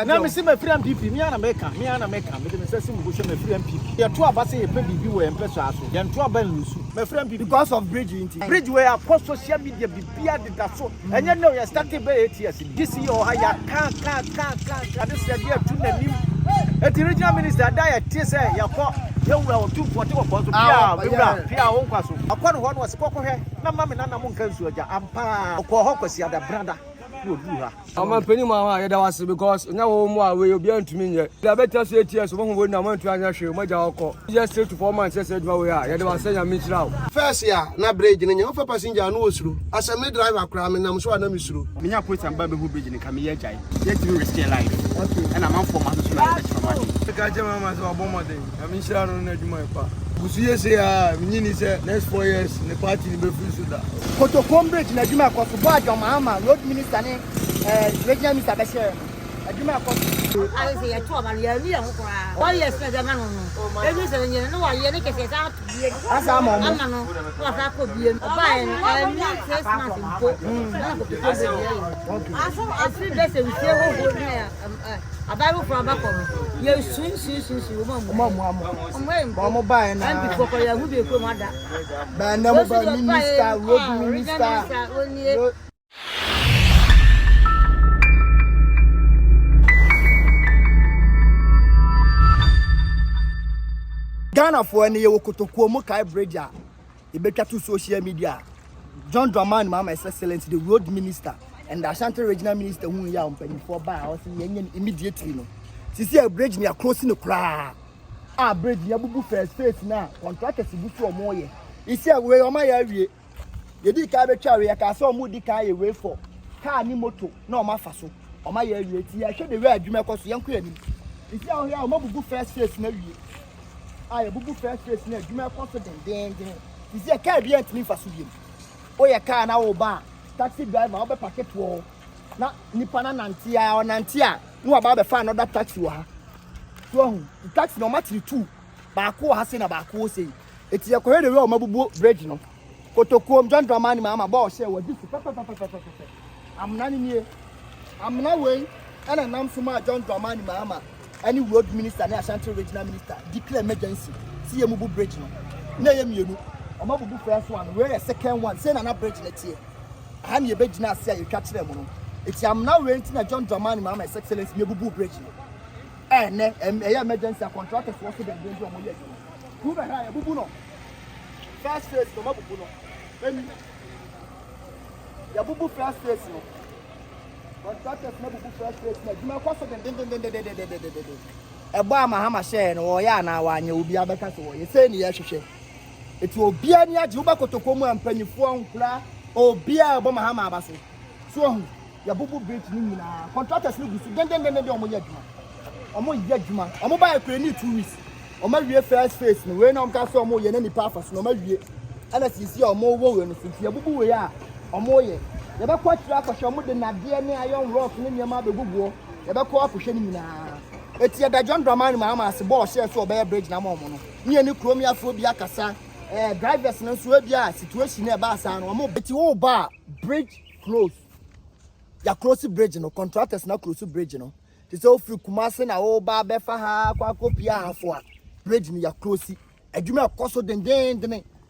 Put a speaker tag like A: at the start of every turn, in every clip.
A: na me see my free MPP me ana make me dey say me go show my free MPP ya to aba say e pe bibi we empe so aso ya to aba nlusu my free MPP
B: because of bridge
A: bridge we are social media bibia de da so enye no ya started by 8 years this year o haya ka ade say dia tu nanim eti regional minister da ya tie say ya ko ya wura o 240 ko so pia won kwaso akono ho no se kokohwe na mama na na mo nkan su aja ampa ko ho kwasi ada branda
C: I'm penny Mahama, that was because now more will be to me. The better say tears, one would not want to answer my job. Just 3 to 4 months, I said, well, we are. There was saying, I'm now.
B: First year, not bridging in your passenger no through. As a mid driver cram, and I'm sure I'm through.
D: Me have put some baby who bridge in Camilla Jai. Yet you risk your life. Okay. And I'm out for my the
C: Kajama was a bomber day. I mean, Sharon on my part. We say, Mini said, next 4 years, the party will be free to that.
E: Kotokuom bridge, Najuma, Mahama, road minister, regional minister, Bashir. I say, I told my year, why you spend the man on every 7 years, no one, you can say, as I'm on, what I could be buying, and I feel better with you. A Bible from Amoakohene. You soon, Mama buying, and before you would be a commander. But no minister, road minister. Ghana for any Kotokuom kai bridge. You better to social media. John Dramani Mahama is Excellency, the road minister, and the Ashanti regional minister who are on for by us immediately. No, see a bridge near crossing the crowd. Ah, bridge near Bubu first face now. Contractors before more. You see a way on my area. You did carry cherry. I saw moody car away for car ni moto. No, my faso. On my area, I should the red. You make us young queen. You see how here Bubu first face no. I Bubu first face na adwuma confident den you see a car be ant me for so biem o ye car na wo ba taxi driver wo be packet wo na nipa na nante a no ba be fa another taxi wo ha so the taxi no matter 2 ba ko ha se na ba ko se eti ye ko he de we o mabubu bridge no Kotokuom John Dramani Mahama ba o share wo disu amna ni nie amna we ana nam so ma John Dramani Mahama any road minister and Ashanti regional minister declare emergency. See a mobile bridge no. Na yem yenu. Oma bubu first one, where a second one. Say na bridge let here. I am ye bridge na say you catch them no. It's am now renting a John Dramani Mahama His Excellency me bubu bridge no. Ne emergency contractors for the danger of moye. Who be ha bubu no. First phase no bubu no. Emi. Ya bubu first phase no. Contractors no bubu first phase no. You make us den. Eba Mahama share no ya na wanye obi abeka so ye say ni ya hwehwe eti obi ani age uba Kotokuom ampanyifo nkura obi a ebo Mahama abaso so ya bubu bridge ni nyina contractors ni gusu den omo ya adwuma omo ba ekure ni 2 weeks omo wie first phase no we na omka so omo ye na nipa afa so no omo wie ana sisi omo wo we no so ya bubu we ya omo ye ya be kwa tira akosho omo de nade ne iron rock ne niam abeguguo ya be kwa akohwe ni nyina eti ya da John Dramani Mahama as boss share so obey bridge na mo no ne ni krom ya fo bi akasa drivers no so bia situation e ba asa no mo eti wo ba bridge close ya close bridge no contractors na close bridge no ti so free Kumasi na wo ba be fa ha kwa kopia afo a bridge ni ya close adwuma koso den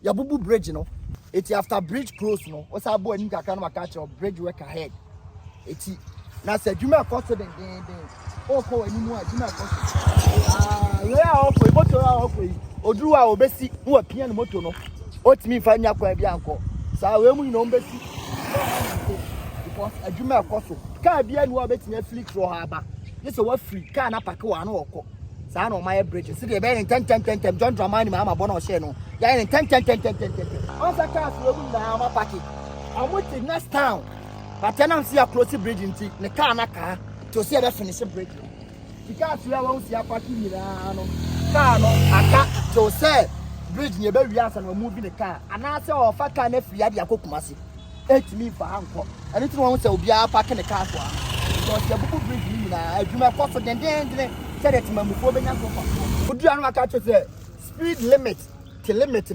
E: ya bubu bridge no eti after bridge close no o sa bo ani kaka no maka che bridge work ahead eti na se adwuma koso den o ko ani mu adwuma koso we a o ko moto a o ko oduru a obesi no apia no moto no otimi fa nya kwa bia anko sa we mu nyina ombesi because adwuma koso ka bia ni wa betinya flick ro ha ba yese wa free ka na park wa no okọ sa na o my bridge se de be ni 10 John Dramani Mahama bo no share no ya ni 10 on sa ka so bu na ma park amu ti next town but na see a close bridge nti ne ka na ka to see the finish bridge because we want to see a park ni na no car no aka to say bridge ni be wi asa na move the car ana say o fa car na free ade akokumasi etimi fa hanko ani ti won say obi a park the car so because the bubu bridge ni na adwuma koso den say that mamufo be nyanko fa odu anu aka to say speed limit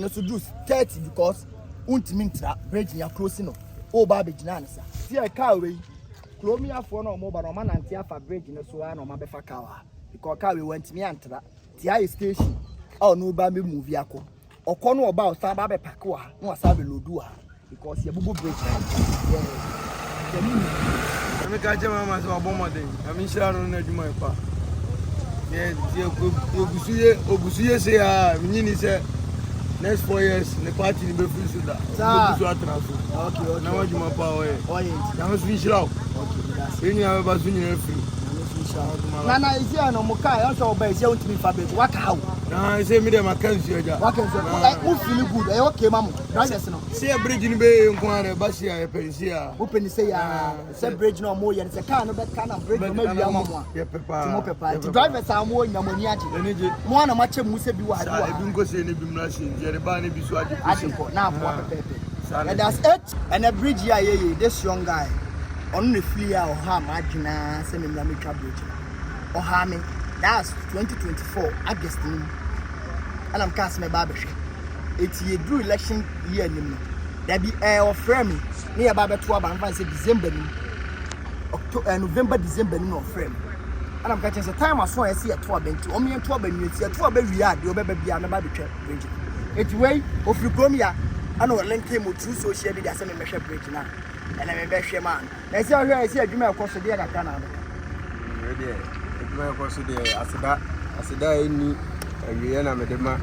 E: no so do 30 because untimi ntra bridge ni close no o ba be gina ansa see a car we Chromia for no more, but no man and Tia for bridge in the Swan or Mabefa Kawa. Because Kawi went me and Tia station. Oh, no, Bambi movie. Or corner about Sababe Pakua, no Sabi Ludua. Because you bubu bridge.
C: I make a German as a bomber thing. I mean, Sharon, my pa. Yeah, Obusuye say, Mini said, next 4 years, the party will be free to that. Okay, now you my power. I was finished out. Okay, you have a bazooka free.
E: Nana is here no Mokai, also by your to be fabric. What how?
C: I say, Madam, I can't see you.
E: What can you feel good? I okay, Mamma.
C: See a bridge in Bay and Kwana, Basia, Pensia.
E: Open say, say bridge no more, and it's a kind of that kind of bridge. To drive us some more in Yamoniati. One of my chum said you had. I didn't go see any bimlashing, Jeribani Biswadi. Now, and that's it. And a bridge, yeah, this young guy. Only free or harm, Magina, sending the Mika bridge. Or harming. That's 2024, August. And I'm casting my barbershop. It's a true election year. There be air of frame near Baba 12 and say December, October, November, December, no frame. And I'm catching the time I saw I see a 12 and 2 only 12 and you see a 12 every yard, you'll be a barbershop bridge. It's way of you come here. I know a link came with two social media, sending a bridge now. And I'm a best man. I see I see a dream across the day at Canada.
C: As a day in Vienna, Medema,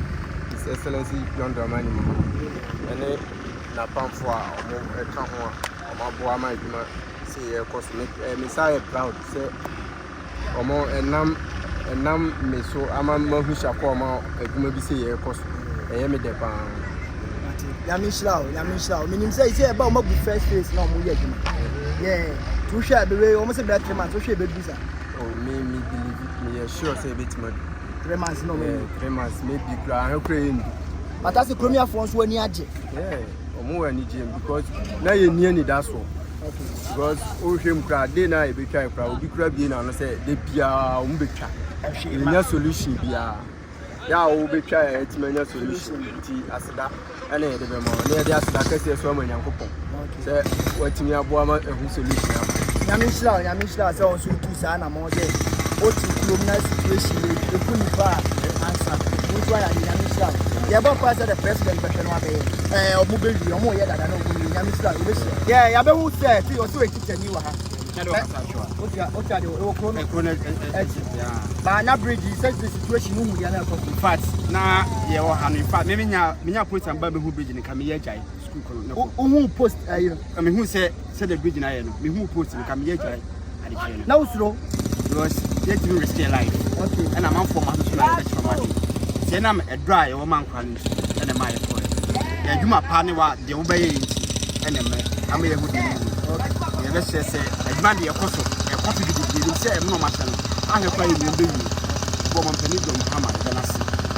C: His Excellency John Dramani, and then Napam for a Kahua, or Mabuama, say a cosmic Messiah proud, say, or more and Nam me so Amam who shall come out, maybe say a cost, a Yamidepan.
E: Yamisha, meaning say about my first face, no more. Yeah, to share the way almost a better 3 months, to share the visa.
C: Oh, me believe me, sure say a bit more.
E: 3 months, no,
C: 3 months, maybe crying.
E: But that's the Crimea phones when you are
C: yeah, or more than gym because now you're near that's all. Because Ocean crowd, they now be trying to be crabbing and say they be a umbeka. No solution be a. Yeah, we'll be trying to make a solution. As that, and the more near the Asaka so many young people. Say, what me a woman a solution.
E: Yamisha, so to Sana more day. What to criminal situation, the Kunipa answer. Which one are Yamisha? The above part of the president, or mobile, or more yet than I know Yamisha. Yeah, Yabu said, he was so a teacher you are. What are the but na bridge says the situation no we are not in
D: fact na ye wo ha no in fact me nya post am ba be hu bridge ni ka me ye jai school ko no
E: who post
D: me hu say the bridge na ye no me hu post ni ka me ye jai ade che no
E: now slow
D: because ye to risk your life okay and am for my so na from my say na e dry wo man kwa ni and my for ya djuma pa ni wa de wo ba ye nti and me am ye hu di okay ye be say adjuma de ye koso e koso di say e no ma channel I have played in the baby for Mahama,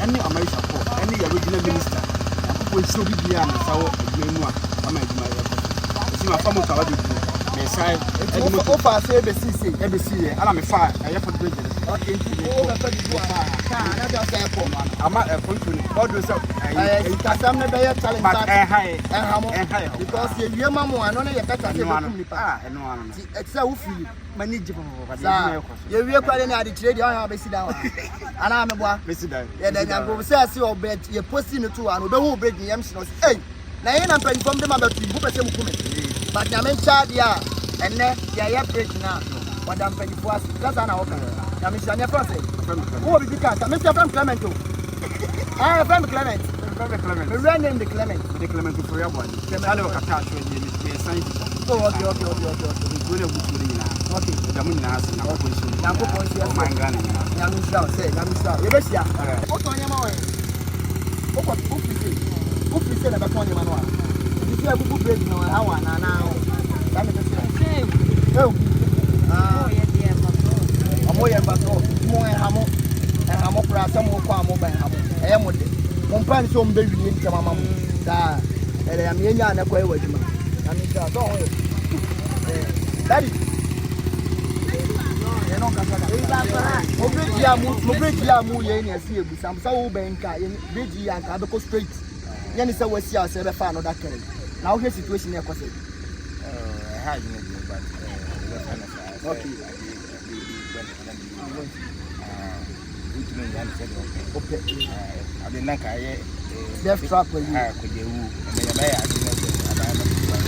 D: any American for any original minister. I should be beyond the sour memoir. I might see my family covered with me. Say, ABC, I'm a fire. I have a bridge. Okay, I'm not a country. How do you because your mamma and only a better it's a feel. Manageable. You will quite any trade. I have a sit down. And I'm a boy. Yeah, then I go say, your bed, you're posting it to and the whole bed. Hey, now I'm paying from the mother to you. But I'm in charge, yeah, and then you're breaking now. But I'm paying for us. That's an open. I'm Mr. Nepose. Who will be cast? Mr. From Clement. I have from Clement. We ran in the Clement. The Clement for your one. Oh, okay. Okay, the moon has now. Oh, my God, Yamisha said, Yamisha, you best, yeah. What on your mind? What you said about 20 manual? You see a good break no hour now. That is the same. Oh, I'm more Hamo, and Hamo for some more Kwamo by Hamo. I am with it. One pan some baby in Tamam. And I'm in Yana Quay with him. Yamisha, don't wait. Daddy. Mobregia mu ye ni asi ebusam sa wo benka ye bregia anka be ko straight ye ni say wasi a say be fa no that carry na wo situation e ko say ha you know but
E: Okay. Left track for you.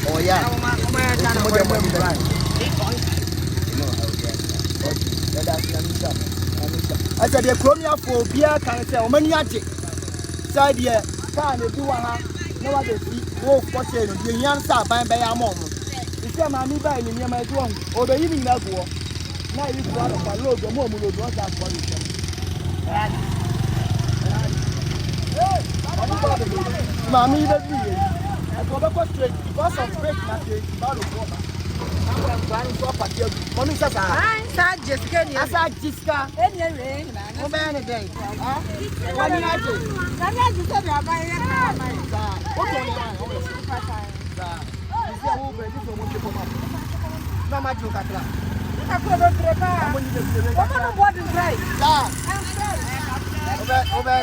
E: Oh yeah. I said the Chromia for beer can say many at it. Side here, can you do one? No other see. Oh, for sale. The young star by a mom. If you are my buying in my drum, or the evening that war. Now you go out of a load, the mom will not have for you. Mammy, I go back straight because of break my case about the water. I'm trying to up at Mommy says, I just get you. I said, Jessica, any rain, no man a day. What do I do? I'm not to tell you about it. What do no matter what I prepare. What is right? Over.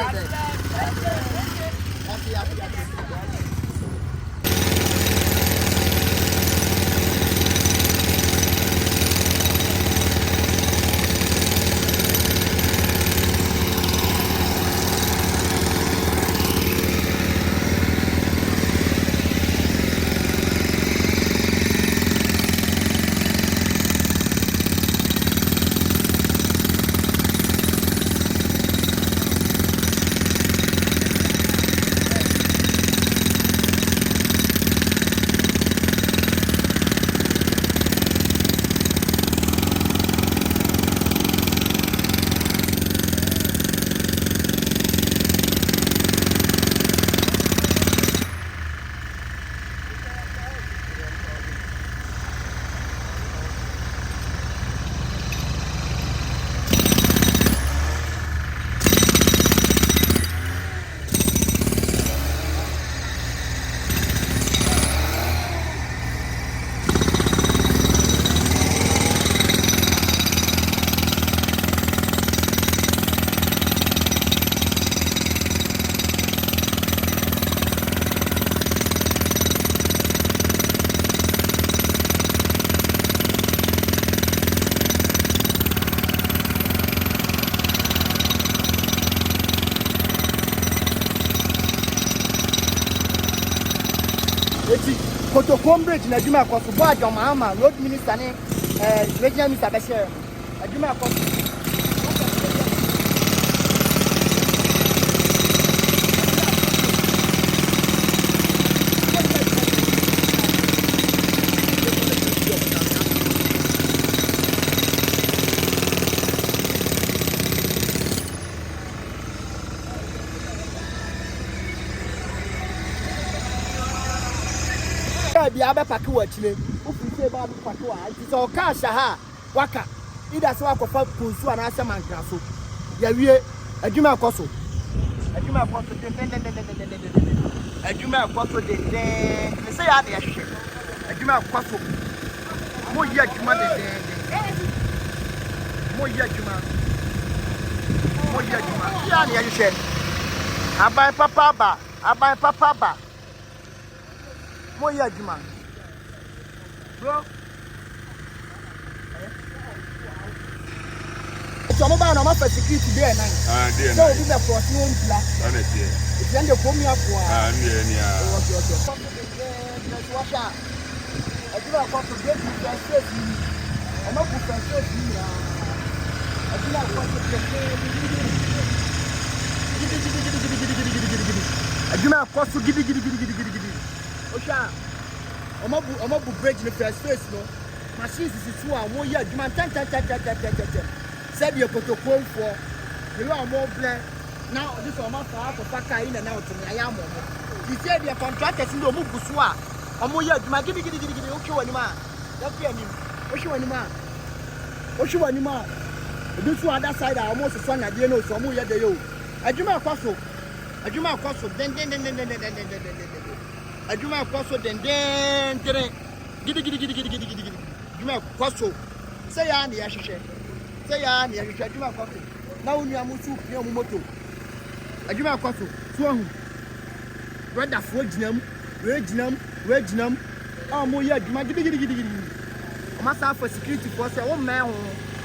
E: Kotokuom bridge na Juma Kwasu bo adom Mahama road minister ne regional minister be share Juma Kwasu bi aba paki wa chile ufu se ba paki wa it so ka sha ha waka ida se wakofa kunsu ana ase mankra so ya wie adwuma akoso de me say ya de hwehwe adwuma akoso mo yi adwuma de mo yi adwuma ya ne ya hwehwe aban papa ba Moya Juma. Bro. Some of our security there now. So we be for no plan.
F: Honestly.
E: If you dey come here for. Okay. Let's wash out. I do not want to get you translate me. I'm not going to translate me. I do not want to get I do not want to gidi. Osha, omo bridge the first face no. Machines is two and 1 year. You man ten. Said you Kotokuom for. You know more plan. Now this one for paka in and out to me. I am. He said your contractors in the move busua. Omo year. You man gidi. Okay, one man. That's the name. Oshu anima. This one other side. I almost son at the end. So omo year dey yo. Ajuma kwaso. Den. Ajuma kwaso den gidi Ajuma kwaso say ya na hwehwe Ajuma kwaso na wonu amusu ne omomoto Ajuma kwaso so hu brother fo ginam we ginam mo ya Ajuma gidi masa for security for say one man ho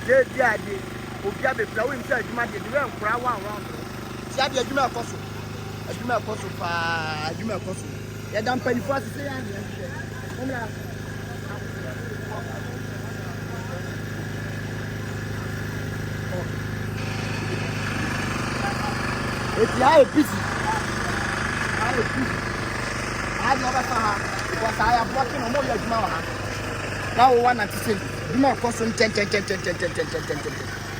E: dey dey obi abepla we say adwuma dey we nkura one round si ade adwuma akoso pa adwuma akoso ya dan panifo asese ya ne omra eti aye busy I never saw her because I am working on more adwuma ha now one at say adwuma akoso 10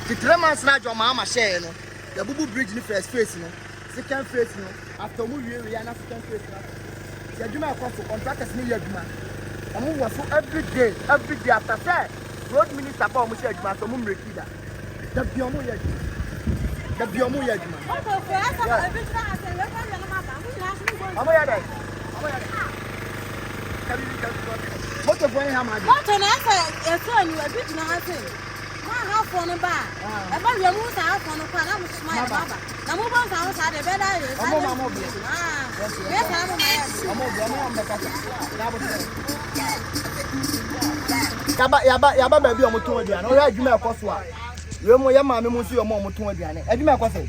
E: the 3 months na jo Mahama share no the bubu bridge ni first phase no second phase no after we na second phase no the adwuma akoso contractors ni adwuma amu wo so every day after say road minister ba omo share adwuma so mo mrekida da biomo ya adwuma Amo ya dai. Moto boy ha ma.
F: Moto na asa eso ni we bi na ha se. Ma ha fo no ba. E ba we mu sa ha fo no kwa na mu smile baba. Na mu bon sa ho sa de be da re.
E: Amo bi.
F: Be sa mo ma ya.
E: Amo mbeka. Ya ba ba bi o mo to aduane. O ya adwuma ekoso a. We mo ya ma me mu so yo mo to aduane. Adwuma ekoso.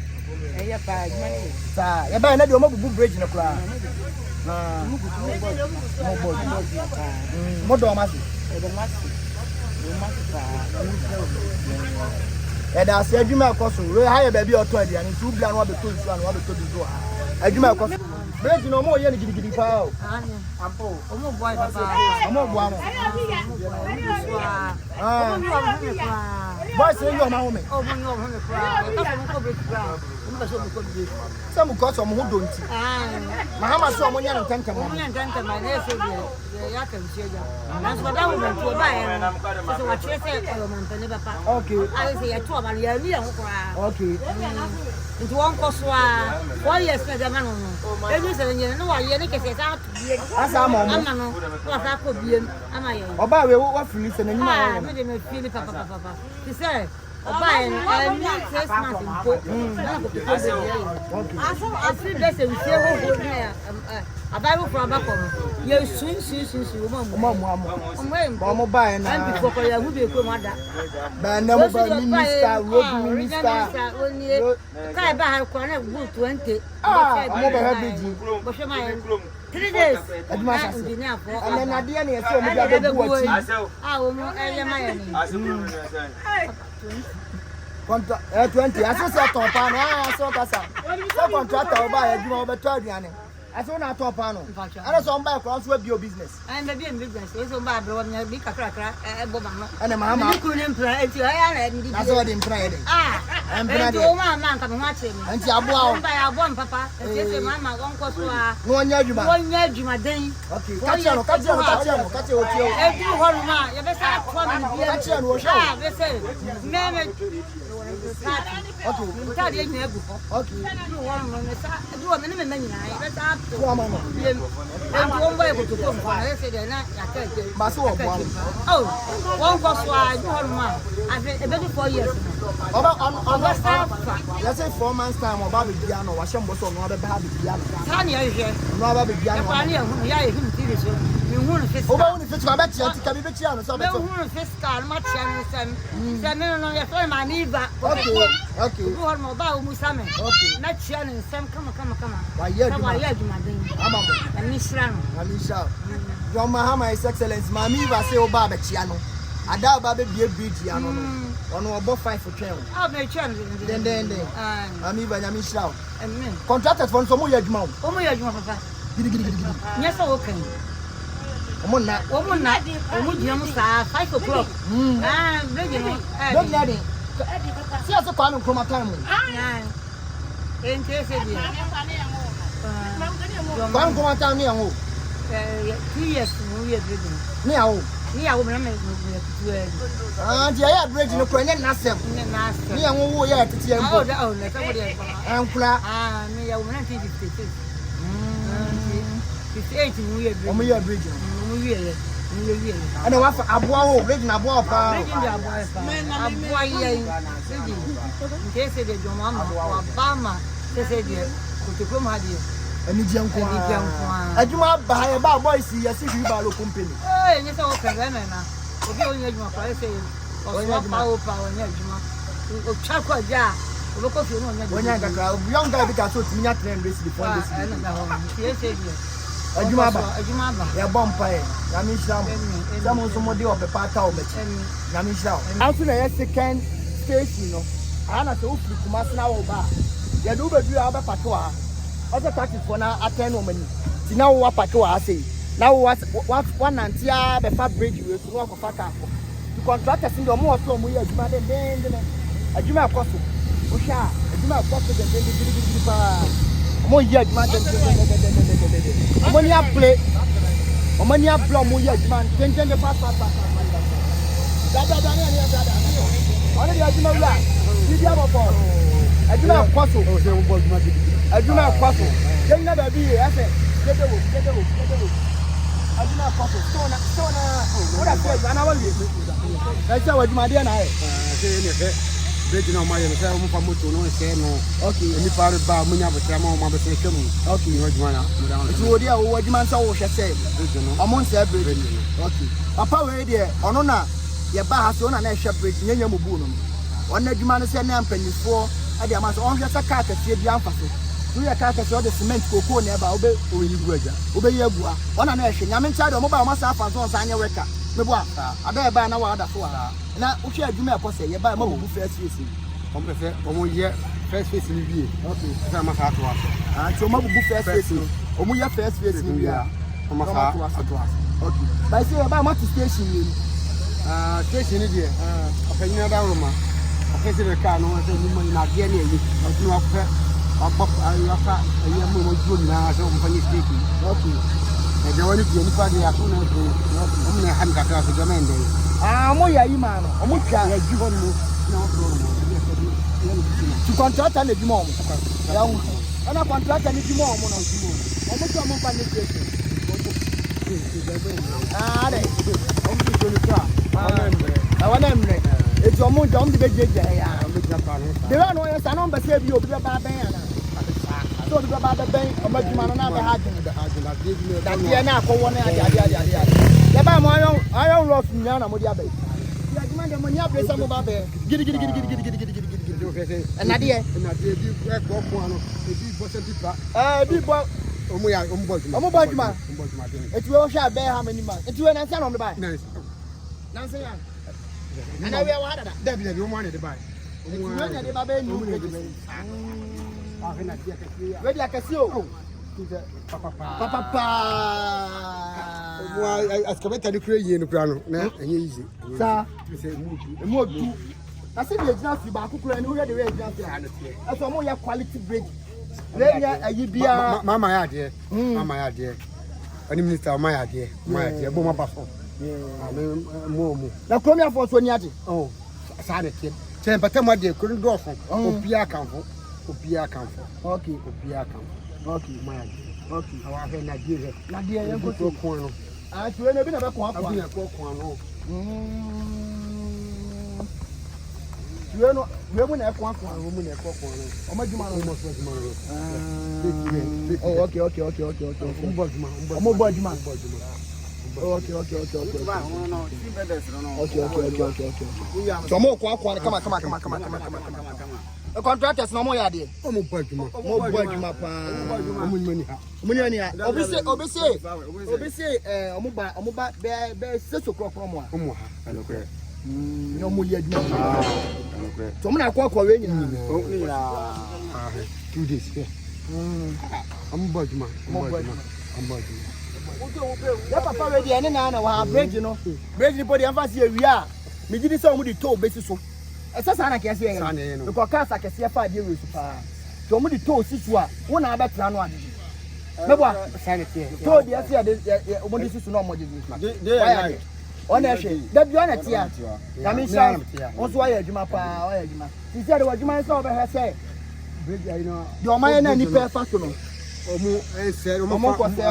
F: Ya pa adwuma ni.
E: Sa ya ba na de o mo bubu bridge na kura. Modo amasi. Da se adwuma akoso we ha ye ba bi oto aduane tu bla no abeto nsu an abeto bizo ha adwuma akoso bridge no mo ye ni gidigidi pa o ampo
F: Omo boy baba.
E: omo bo amo boy say you ma home
F: Omo yo ho me kwa. Ka so mo ko be kwa. Omo so mo ko be.
E: some ko so mo ho donti Mahama so mo nya no tanka mo
F: Omo nya ntanta ma na eso bi. Ya ka mchi eja. Na so da wo mchi ba ye. So wa chere se o man tane baba.
E: okay
F: I say ya to ba ya wi ya ho kwa.
E: okay
F: Nti won ko so a 4 years na jama no no ebi se nye no wa ye ne kese sa bie
E: asa mo
F: ama no wa sa ko bie ama ye
E: oba we wa fili se na nyima
F: ah
E: ye
F: me de me feel papa ti say oba ye ni 6 months nko na ko ko se ye aso afi be se wi se ho na ya abaru from back on ye sun o
E: mo ba ye na
F: and before ko ya hu be ko ma da
E: ba na mo ba minister road minister
F: kai ba ha ko na bu 20
E: mo ba ha biji
F: bo she ma 3 days
E: aduma sa
F: engineer for
E: ana na de na ye se o mo da be bu ati
F: o mo ele ma ye ni
E: kontra 20 asese ton pa na so kasa so contractor oba ye aduma obeto aduane aso na top ano ana so mba ko so bio business
F: and be business so mba bro na bi kakra e bo ba no
E: ana Mahama
F: ni ku ni mpra enti ya na ndi
E: na so de mpra ye de
F: mpra de o ma nka me ho ache mi
E: enti aboa o
F: mba ya abo papa enti se mama won ko so a
E: no nya adwuma
F: den
E: okay kache o tie o
F: e du ho ma ye be sa to mi bi
E: kache no o sho
F: be se me
E: okay
F: nta de nya egu ho
E: okay
F: du ho no me sa du ho me me nyina ye be sa
E: ko ama no
F: enti won boy Kotokuom ko na se de na ya ka ke
E: ba so o bo
F: oh won ko so a du ho ma ave e be 4 years
E: oba on let's say 4 months time oba be bia no wa shembo so no be ba be bia no
F: sa ni ye hwe
E: no aba be bia no
F: pa ni ya ye him tv so mi hu no fiscal
E: oba hu ni fit ba tia ti ka bi be tia no so be to
F: mi hu no fiscal ma tia no sem sem no ye so ma ni ba
E: okay
F: du ho ma ba o musa me
E: okay
F: na tia no sem kama
E: wa ye
F: wa ye adwuma den
E: ama mo
F: ni sra no
E: Alisha John Mahama His Excellency Mami va say oba be tia no ada oba be bie bridge ya no no ono obo 5 for train
F: ah me tia no
E: den
F: ah
E: Mami va nyami shira
F: amen
E: contractors for so mo ye adwuma
F: o mo ye adwuma papa
E: gidi
F: nya so wo kan
E: o mo na
F: o mo dia mo sa 5 o'clock ah break no
E: don't let it see as ko anu chroma time
F: ah ente se dia
E: ko anu chroma time ni an o
F: 2 years no we break
E: ni an o
F: ni ya wo me na tutu
E: ah dia ya bridge no ko nya na sem
F: na
E: ni an wo ya tete en bo
F: oh na so mo dia
E: an kula
F: ah ni ya wo na 56 58 ni we break
E: o mo ya bridge
F: no we we
E: ana wa fa aboa ho bridge na aboa pa
F: aboa ye sidi nke se de jomama wa bama se de Kotokuom ha de
E: ani jianko adwuma ba ya ba boys ya si hwi ba lo company
F: nye se wo kan na obi onye adwuma kwa say onye power onye adwuma o chakwa ja o ko fi no onye adwuma
E: onye kakra young guy bi ka so timinya trend race before this adwuma ba ya bompa e ya mi sham some so mode obepata obechi ya mi sham out na your second station no ana so ufiri kuma na wo ba ya do be dua ba pato a o se taxi for na attend no mani ti na wo pato a say na wo what nantia be fa bridge we so ko fa ka the contractors in the mo so mo ya adwuma den adwuma akoso o sha adwuma akoso den pa mo ya adwuma den mo ni a play mo ni a blow mo ya adwuma den pa da ona di adwuma wula ni dia bobo adwuma akoso o se mo bo adwuma akoso den na ba bi e se dedewo adwuma akoso stona o da pe ana wa wi e se adwuma de na e
B: se ne fe beji na ma ye se mo pa moto no se no okay ni pare ba mo nya botra ma be se kemu okay ni adwuma na mo da
E: so odi a wo adwuma nsa wo hwe se omo nsa beji okay papa we de ono na ye ba ha so na na hwe beji nyanya mo bu no ono adwuma no se na mpanyifo ade ama so on hwe se ka kase bi amfa so so ye ka kase o de cement koko na e ba obe oyigu aja obe ye bua ona na hwe nyame ncha de mo ba mo sa afa so nsa anya weka mebua ada e ba na wa ada so a na wo hwe adwuma e kose ye ba ma bu first face
B: on prefer on ye first face ni wie okay ça ma sa to aso
E: so ma bu first face o mu ye first face ni wie
B: on ma sa to aso
E: okay by say e ba ma station ni
B: station ni die afanyina da roma afese be ka no se ni mo na die ni eyi no akọ akọ ayaka ayi mo mo ju ni na so mo fani station okay e je woni die ni pa de akọ na do mo na han ka ka so jamende
E: mo ya yi ma no o mo twa
B: ya ju hon mo na o do mo
E: tu contractor na djuma mo ya wo ana contractor ni djuma mo na djuma o mo twa mo pa ni station de
B: o mo ju ni ka
E: awana mre eti o mo jom de bejeje ya de wa no ya sa no be se bi obi be ba ben ya na so de ba ben o ma djuma no na be ha djuma da dia na akọwọ na ade ya ba mo ayon rock nya na mo dia be ya djuma de mo nya presa mo ba be gidi and adie
B: bi ko ko ano bi bo se tipa
E: bi bo omo bo djuma eti we hwa be ha mani ma eti we na nsa no me ba na nsa ya ana we wa dada
B: David o mo ne de ba
E: eti we na de ba be nu
B: na dia ka ya
E: we dia kasi o papa
B: mo askabeta ni kure yie no kura no na enye easy
E: sa
B: se
E: mo du na se bi ejina fi ba kokura ni wo de we ejina fi eso mo ya quality break le ya ayi bia
B: mama ya de ani minister mama ya de bo ma ba so mo
E: na kromi afọ so ni ade
B: oh sa de tie che pata mo de kuru do fo opia kanfo okay okay ma okay awa fe na die ye go to ko no
E: tuwe no bi na be ko afọ
B: abi na ko no
E: tuwe no we mu na e ko afọ
B: no
E: o ma juma no
B: mo so juma no
E: oh okay mo bo juma okay so mo ko akwa kama the contractors no mo ya de
B: mo bo juma
E: pa
B: mo
E: muni ha obi say omo ba be se so kro mo a
B: omo ha alokre
E: no mo ya juma alokre so mo na akwa we nyina
B: ni na 2 days here omo bo juma
E: ya papa we de ene na wa bridge no bridge body emphasis e wi a me gidi say omo di toll besi so esa sana ke ase e because car sa ke se fa de we so pa to omo di toll sisu a wo na abetra no adiji mebo sana ke toll de ase de omo di sisu no omo diji de ona hwe da bi ona tia ya me sha won so ya adwuma pa ya adwuma ti se de adwuma so be he se
B: bridge ai no
E: de o ma na ni pe fa so no
B: omo ese omo ko se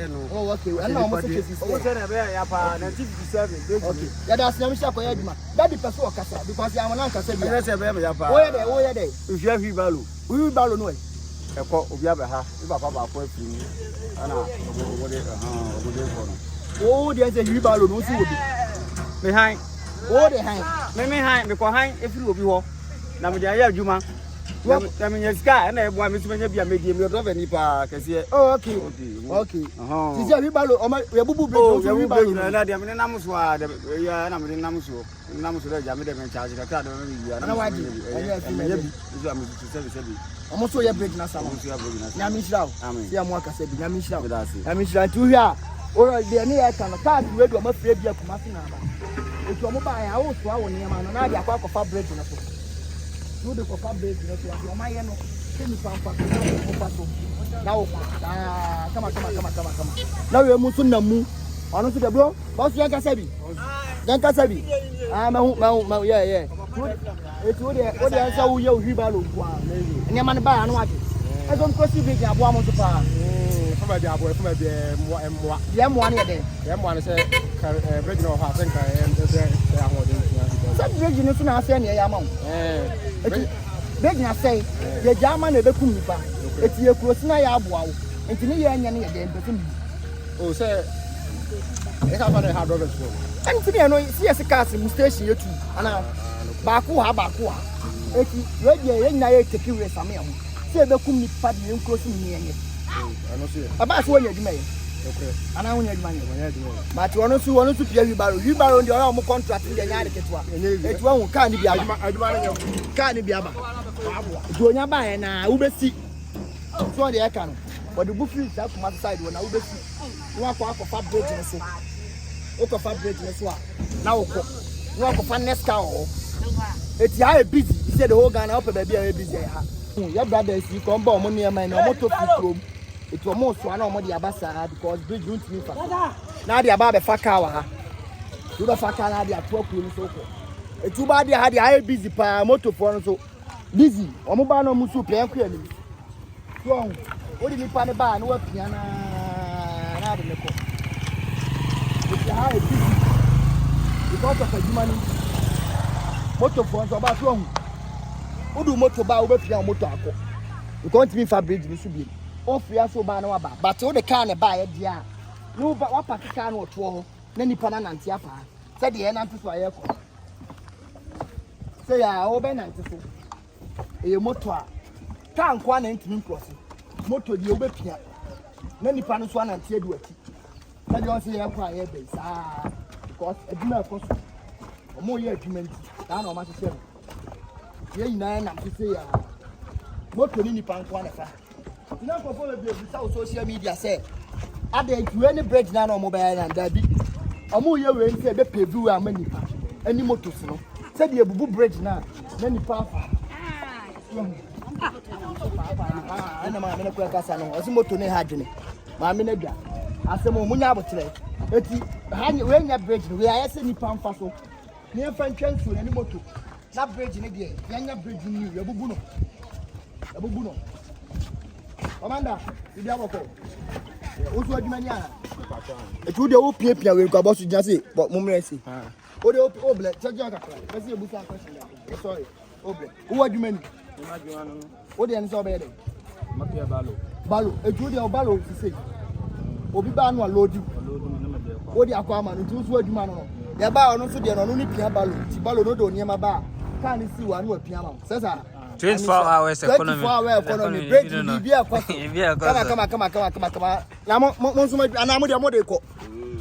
B: no
E: oh okay and na omo se kesi
A: omo se na be ya pa 1957
E: okay ya da se na me sha ko ya adwuma that the person o kasa because ya wona kasa bi
A: ya se be ya pa
E: wo ye de
A: uhia hwi balo
E: no
A: e ko obi abaha bi papa ba ko afiri ni ana obo de ko no
E: oh de se hwi balo no si obi
B: behind.
E: Oh, the hang.
B: Me high, me ko high if you be ho. Na me dey adwuma. Na me sky na e bo me tuma bia me die me do ni pa kese.
E: Oh, okay. Okay. Ti say we balo o we bubu break
B: we balo na dey me nam so a ya na me nam so. Nam so dey ja me dey me charge ka do me ya.
E: Na waji.
B: Me ya bi. Izo am se
E: Omo so ye break na salon. Nyami shirawo.
B: Amen.
E: Se amu aka se bi nyami shirawo.
B: Nyami
E: Nyami shirawo ti wi a. Oro de ni e kan card we do ma free bia kuma fi na ba. Etu omo ba ya wo so awo ni ma no na dia kwa kofa break na so. No de kofa break na so o ma ye no. Se ni pampa ko pa so. Na wo kama. Na we mu so na mu. Ono so de bro. Boss yan ka sabi. Yan ka sabi. Ah ma yeah. Etu o de ansa wo ye ohwi ba lo kwa. Ni ma ne ba anu ade. E so ko si big abo am so pa.
B: Fama bi abo fama bi moa.
E: Ye moa ne de.
B: Ye moa ne se break no ha senka e ahode.
E: Some break ni so na afa ne ya ma wo. Break na say ye jama na be kum nipa. Eti ye kuro sina ya abo awo. Enti ne ye anya ne ye de mpese mi.
B: Oh say e ka fa ne ha drivers so.
E: Enti ne no si ye cars mu station ye tu. Ana baako ha. Eti ye nya ye take we same ya ho. Se be kum nipa de nkuro so ni ye.
B: Ano so ye.
E: Aba so wonya adwuma ye.
B: Okay.
E: Ana wonya adwuma ye. But wono so pia wibaro ndi ora mo contract ndi nya de ketwa. Eti wo car ni bia
B: Adwuma ne
E: car ni bia ba. Eti onya ba ye na wo besi. So de e ka no. Wo de bufi sa kuma side wo na wo besi. Wo akwa fabric no so. Wo ko fabric no so a. Na wo ko. Wo akwa fa next car o. Eti ha e busy. He said the whole Ghana up baby are busy ha. Your brothers you come ba omo near man omo to from. It was more so na omo de abasa because bridge don't me fa. Na de aba be fa car wa ha. You be fa car na de atwa ku ni so ko. Etu ba de ha de ha busy pa motor for no so. Busy. Omo ba na omo so plan ku ani. So, o de ni pa ne ba na wa pia na de me ko. It ha busy. Because of the money. Motor for so ba so odu motor ba wo be pia motor akọ. You can't me fabric ni so bi. O free so ba na wa ba. But o de car ne ba ye dia. No ba wa park car no to ho. Na nipa na nante afa. Say de na nte so aye ko. Say ya o be nante so. E motor a car nkwa na ntimi cross. Motor di o be pia. Na nipa no so anante adu ati. Na de on say ya kwa ye be sa. Because eduma ko so. Omo ye adwuma nti. Da na o ma hye ye ina na say ya moto ni nipa nkwa na fa ina ko follow be social media say ade you any bridge na no mobile na da bi omo ye we say be pave we am nipa ani moto so no say de ebubu bridge na nipa afa ana ma me na ko kasa no osi moto ne ha dwene ma me na dwa asemo munya abotre eti ha we nya bridge we ayese nipa mfa so ne fa ntwansu na ni moto na bridge ne de yanya bridge ni yabubu no Amanda ibi aboko osu adwuma ni a etu de wo pia we kwa boss gya se mumre se o de o ble check kakra pese ebusa question sorry o ble wo adwuma ni o de en so be de
B: mapia
E: balo etu de o balo se obi ba no loadu o de akwa ma no tu so adwuma no ya ba ono so de no ni pia balo ti balo no do niema ba kan si wa no apia ma sesa
G: 24 hours economy.
E: 24 hours economy. Break the beer cost. Come. Na mo so ana mo de ko.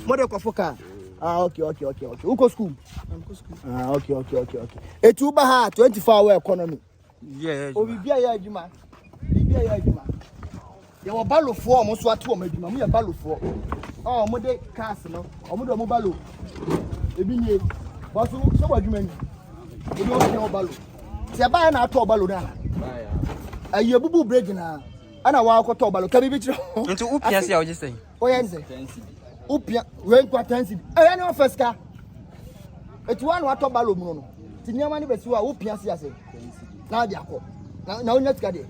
E: Mo de ko foka. Ah okay. Uko school. Ah okay. Etu ba ha 24 hour economy.
G: Yeah.
E: O bibia ya adwuma. Ya wo balo fo mo so ate o madwuma. Mo ya balo fo. Oh mo de cars no. O mo do mo balo. Ebi nie. Boso so wadwuma ni. Ebi o de o balo. Se ba na ato obalo na aye bubu bridge na ana wa akoto obalo ka bibi kire
G: nti upia se ya oje sen
E: o ye nze upia we nkwa tansi e na ofaska etu anu ato obalo mu no ti niama ni besi wa upia se ase na dia ko na onya tika de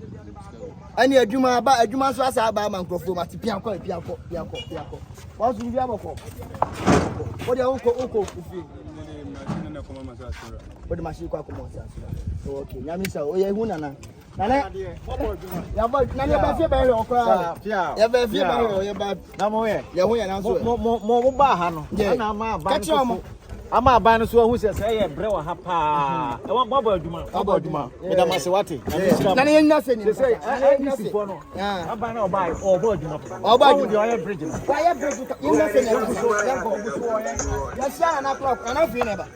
E: ani adwuma so asa ba ma nkrofo ma ti pia ko wa so bi aboko o de uko kufi But my ship okay, Yamisa, oh, yeah, Hunana. Nana, ya feel better or cry. Yeah, feel better or your bad. No more, yeah, we are more Bahano. Yeah, catch your
A: ama aban so hu se say bre wa ha pa e won bobo aduma me da mase wate
E: na ne nyina se ni
A: say NDC for no aban na obai obo aduma obo de oya bridge
E: why bridge nyina se ni ya sia na clock na fi ne ba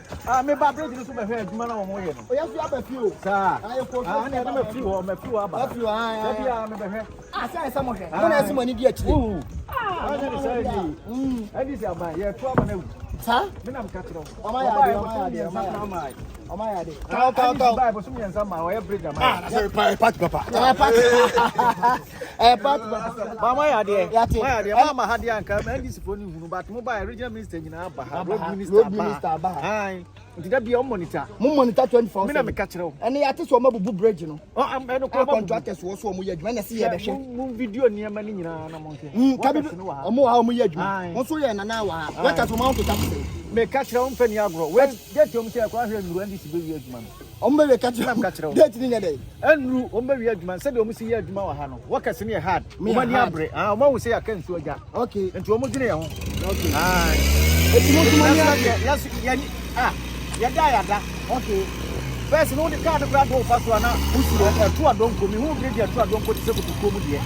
A: me ba bridge so be hwe aduma na wo mo ye no
E: o ya fi aba fi o
A: sa na na me fi wo aba
E: fi o
A: da bia me be hwe
E: asa esa mo hwe mo na esi mo ni di akire
A: na say ni NDC aban ye to aba na
E: sa
A: me na mkatro
E: Oma ya de. Ka.
A: Bible so me nsa ma we bridge ama.
B: Pat papa.
E: Pat.
A: Mama ya de. Mama ha de anka NDC for ni hunu but mobile regional minister nyina ba ha road minister ba. Ai. Ndida bia o monitor.
E: Mo monitor 24.
A: Me na me ka kire o.
E: Ene ya te so mabubu bridge no.
A: Eno ko
E: contractors wo so mo ye adwuma na se ye be hwe.
A: Mo video ni ama ni nyina na mo nke.
E: Ka bi omo ha mo ye adwuma. Mo so ye na na wa. What so ma on to tap say.
A: Me ka kire o mfani agro. We get o mse akwa hwe nuru NDC be wi adwuma no.
E: Ombe we ka kire. Date ni nyade.
A: Enru ombe wi adwuma se de o mse ye adwuma wa ha no. Wakase ni hard. Mo ni abre. O ma wo se ya kan su oja.
E: Okay.
A: Enti o mo dwene ye ho.
E: Okay.
A: Ai.
E: Eti mo tuma ni
A: ya ni yada. Okay. First no the card grant ho pass na usu to adonko mi hu grade to adonko ti se Kotokuom de.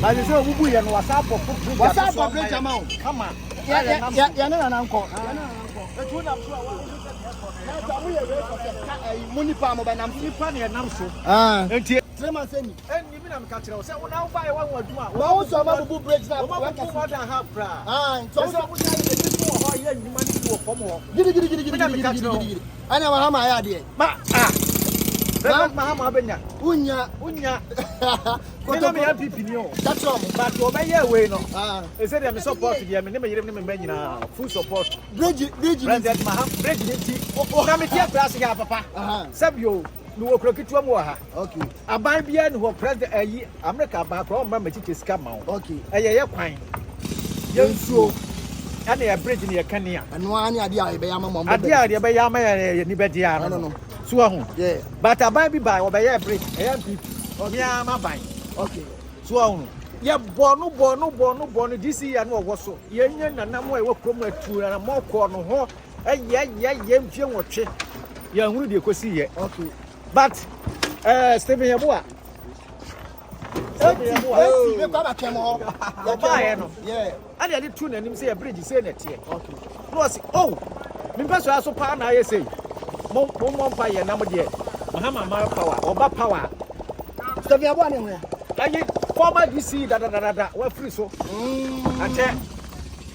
A: Ba se obubu ye no WhatsApp bridge ama o. Kama.
E: Ya na nko.
A: Etu na so awa.
E: Na ta mu ye we ko muni pa mo ba nam
A: nipa na nam so.
E: Enti Trema seni.
A: Enni mi na me ka kire o se wo na wo ba ye wa adwuma.
E: Ba wo so mabubu bridge na
A: wa ka more than half bra.
E: So
A: wo ja e wo ho ye adwuma ni wo komo ho.
E: Gidi. Ana Mahama ya de.
A: Mahama benya.
E: Unya.
A: Kotokuom me MPP ni o.
E: That's all.
A: But o be ye we no. E say dem support dia me me yire me nyina full support.
E: Bridge.
A: President Mahama bridge ni ti. Na me tie class ya papa. Sabio no wo krokitu am wo ha.
E: Okay.
A: Aban bia ni ho president ayi America ba kro ma ma chiche ska ma wo.
E: Okay.
A: Ye kwan. Yensuo. Ana ya bridge ni ye kania.
E: Eno ani ade a be ya ma mo.
A: Ade a de be ya ma ya ni be dia no. So ho.
E: Yeah.
A: But aban bi ba wo be ye bridge. MPP. Obi ama ban.
E: Okay.
A: So ho. Ye bonu this year no wo so. Ye nya nanam a wo krom atu na mo ko no ho. Ye mfie wotwe. Ye hunu de kosi ye.
E: Okay.
A: But Stephen Yeboah.
E: Me kwa ba kemo.
A: No. Yeah. And they did tune and say a bridge say net here. Okay. No say me person aso pa na ye say. Mo pa ye na mo de. Mahama ma power, oba power.
E: Stephen Yeboah ne ho.
A: Ayi former DC da we free so. Ante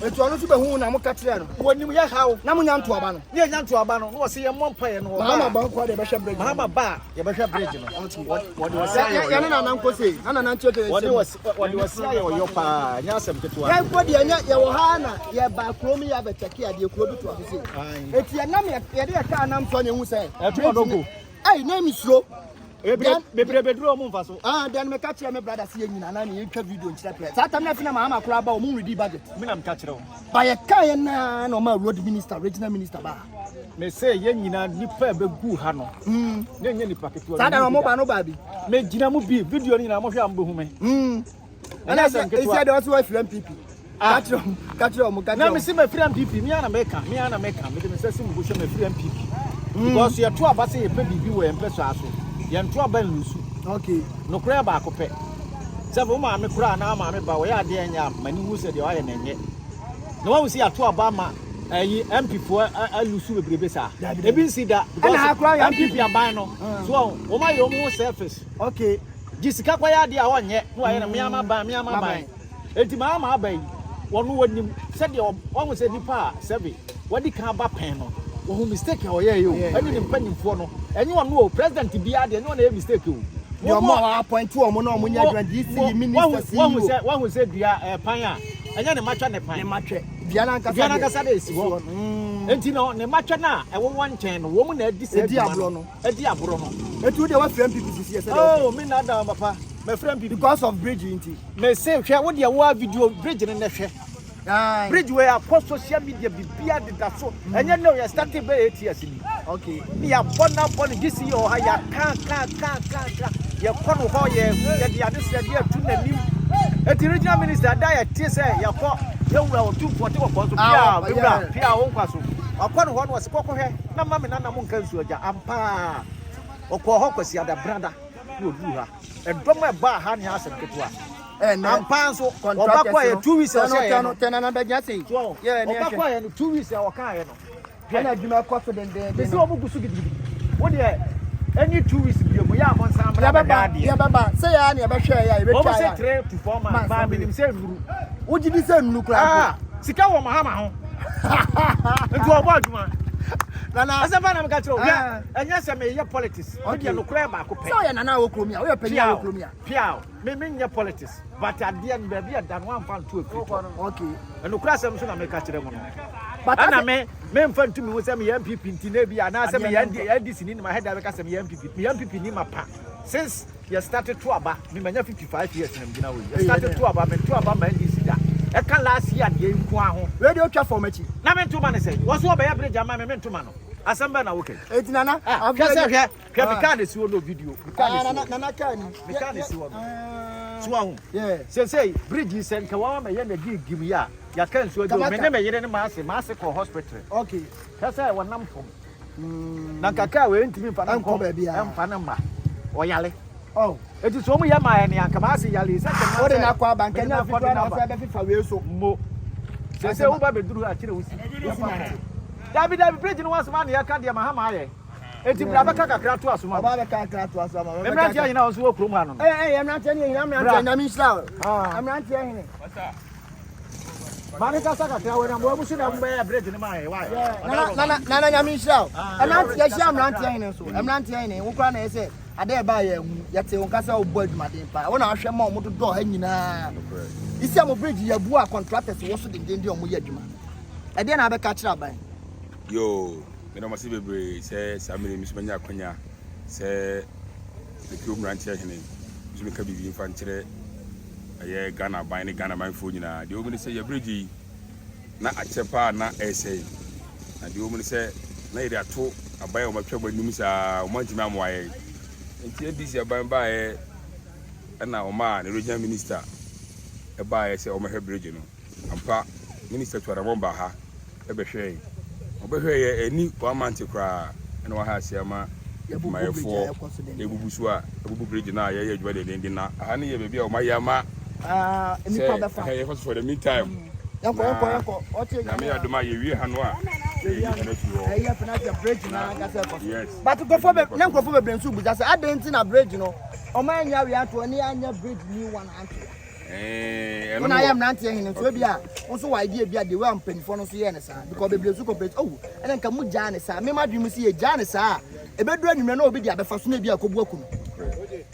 E: etu anu tu be hu na mo ka kire no.
A: Wonim ye hawo.
E: Na mo nyanto aba no.
A: Ye nyanto aba no. No say ye mo pa ye no.
E: Mahama ba ko de be hwe bridge.
A: Mahama ba ye be hwe bridge no. What was
E: ya na nko say. Na ncho to.
A: What was say yo pa nya asem keto.
E: Ya ko de nya ye wo ha na ye ba krom ya be teke ade kuro bi to afese. Eti ya na me ye de ka nam so ne hu say.
A: Etu odogo.
E: Ai na mi suro.
A: Bebre duro mo mfa so.
E: Dan me ka kire me brother see nyina na ne twa video nkire pre. Sa tam na fina Mahama kura ba o mu ready budget.
A: Me na me ka kire o.
E: Ba ye ka ye na ma road minister, regional minister ba.
A: Me say ye nyina nipa be gu ha no. Ne nya nipa keto.
E: Sa da mo ba no ba bi.
A: Me gina mu bi video ni na mo hwe am be hu me.
E: Ana say e say de also free MPP. Ka kire mo ka.
A: Na me say me free MPP, me ana me ka. Me de me say me go hwe me free MPP. Because you to aba say ye pe bibi wo empe so aso. Ye nto aba nlusu.
E: Okay.
A: No kura ba akopɛ. Sɛ wo ma me kura na ma me ba wo ya de anya mani hu sɛ de wa ye nenye. Na wo si ato aba ma ayi MP fo alusu bebrebe sa. Ebi nsi da because MPP aban no. So wo ma ye wo surface.
E: Okay.
A: Jisika kwa ya de a wonye no aye na me ama ban. Enti ma ama aban. Wono wonim sɛ de wo ho sɛ nipa sɛbe. Wadi kan ba pen no. Wo hu mistake o ye yo. Ani ni mpanyimfo no. Enyi wono o president bia de enyi wono e mistake o.
E: Yo mo appoint wo mo na mo nya grand DC minister CEO.
A: Wo hu sɛ dua pan a enye ne matwa ne pan.
E: Ne matwe. Bia na nkasa
A: de esi wo. Enti no ne matwa na e wo wonchen no wo mu na adi sɛ
E: adi abro no.
A: Etu
E: de wa frame people sisi say.
A: Oh, me na da papa. Me frame people
E: because of bridge inti.
A: Me say hwe wo de wo video bridge ne hwe. Bridge where post social media bibia de da so. Enye no you started by 8 years ni.
E: Okay.
A: Me ya born this year ha ya ka. Ya kono ho ye de ade se de atu nanim. Eti regional minister da ya tie say ya ko ye wura o 240 ko so pia won kwaso. akɔ no hɔ no wɔse kɔkɔhwɛ na ma me nana mo nka nsuo gya ampa ɔkɔ hɔ kwasi ada brada na oduru ha ɛdɔm ɛba ha ne asɛm ketewa ampa nso ɔba kɔ yɛ 2 weeks ɔsɛ
E: no tena na bɛgya sei
A: ɔba kɔ yɛ no 2 weeks ɔka yɛ no
E: ana adwuma kɔ so denden
A: bisi ɔmo gusu gidigidi wo de any 2 weeks bi mo ya mo nsan bra
E: ya baba say ya na yɛbɛhwɛ ya yɛbɛtwa
A: ɔmo sɛ 3 to 4 months ba minim sɛ nuru
E: wogi di sɛ nuru kra
A: sika wɔ mahama ho nti ɔbɔ adwuma nana asɛmpa na meka kyerɛ wo ɛnyɛ sɛ meyɛ politics wodeɛ nokora baako pɛ
E: sɛ ɔyɛ nana wɔ kurom a woyɛ panyin wɔ kurom a
A: pia me nyɛ politics but adeɛ no baabi ɛda no amfa nto afiri
E: okay
A: nokora asɛm so na meka kyerɛ mu no ana me mfa ntumi wo sɛ meyɛ MPP nti na bi anaasɛ meyɛ NDC ni ma heda bɛka sɛ meyɛ MPP ni ma pa since you started to aba me manya 55 years na mgina wo you started to aba ma NDC da eka last year de nko aho
E: radio twa for machi
A: na me ntoma ne sɛ wo so obɛyɛ bridge ama me ntoma no asɛmba na woke
E: etinana
A: hwɛ me ka de si wo no video
E: nana ka ni
A: me ka de si wo no so aho say bridge sɛ nka wa ma yɛ na gim ya ya kan so do me ne me yere ne ma ase kɔ hospital
E: okay
A: kasa wa nam fom na kaka we ntimi mfa na
E: nkɔ baabi a
A: mfa na ma oyale
E: oh
A: eti so mu ya ma ne anka ma ase yale sɛ
E: o de na kwa banka nya fi na sɛ bɛ fifa we so
A: mo sɛ wo ba be duru a kire wosi dabi bridge no was man ya ka de mahama aye eti bra bɛka kakra to asoma
E: ba bɛka kakra to asoma
A: me mrantia nyina wo so wo krom ha no
E: mrantia ni nyina mrantia na mi sla mrantia hene
A: mane ka saka kakra we na mo amusu na mbɛ bridge no ma aye wa
E: nana nyami sla mrantia sha mrantia hene so mrantia hene wo kra na yɛ ade ba yɛ hu yɛte wo kasa wo bɔ adwumaden pa wo na ahwɛ ma wo dodɔ ha nyinaa isi am bridge yɛ bu a contractors wo so dendende o mo yɛ adwuma ɛde na abɛka kyerɛ aban
H: yo me no masi bebre sɛ samiri mi sumanya akonya sɛ the Kotokuom rancher hene mi ka bibi mfa nkyerɛ ɛyɛ Ghana ban ne Ghana man fo nyina de o mu sɛ yɛ bridge na akyɛpa na ɛsɛ na de o mu sɛ na yɛ ato aban o matwa banim saa o mantimi amwaye nti edisi aban ba yɛ na o ma ne regional minister e ba yɛ sɛ o mahɛ bridge no ampa minister twara bomba ha e behwɛ obehwe ye eni 1 month kra na wa ha asiama mayefo ebubusu a ebubu bridge na ye adwuma de den na ha ne ye bebia o mayama
E: eni kwa befa
H: he for the meantime
E: yanko otie
H: na me aduma ye wie ha no a
E: ye fina bridge na ga se ko
H: yes
E: but go be na nkrofo be brensu buja se adenti na bridge no o ma anya wi ato ni anya bridge ni one anto when I am not saying it will be also idea be the way I'm paying for no so yen sa because bebre su corporate oh and then kamu jane sa me ma dream see e jane sa e be dura nwumre na obi dia be fa so na bia kobu akunu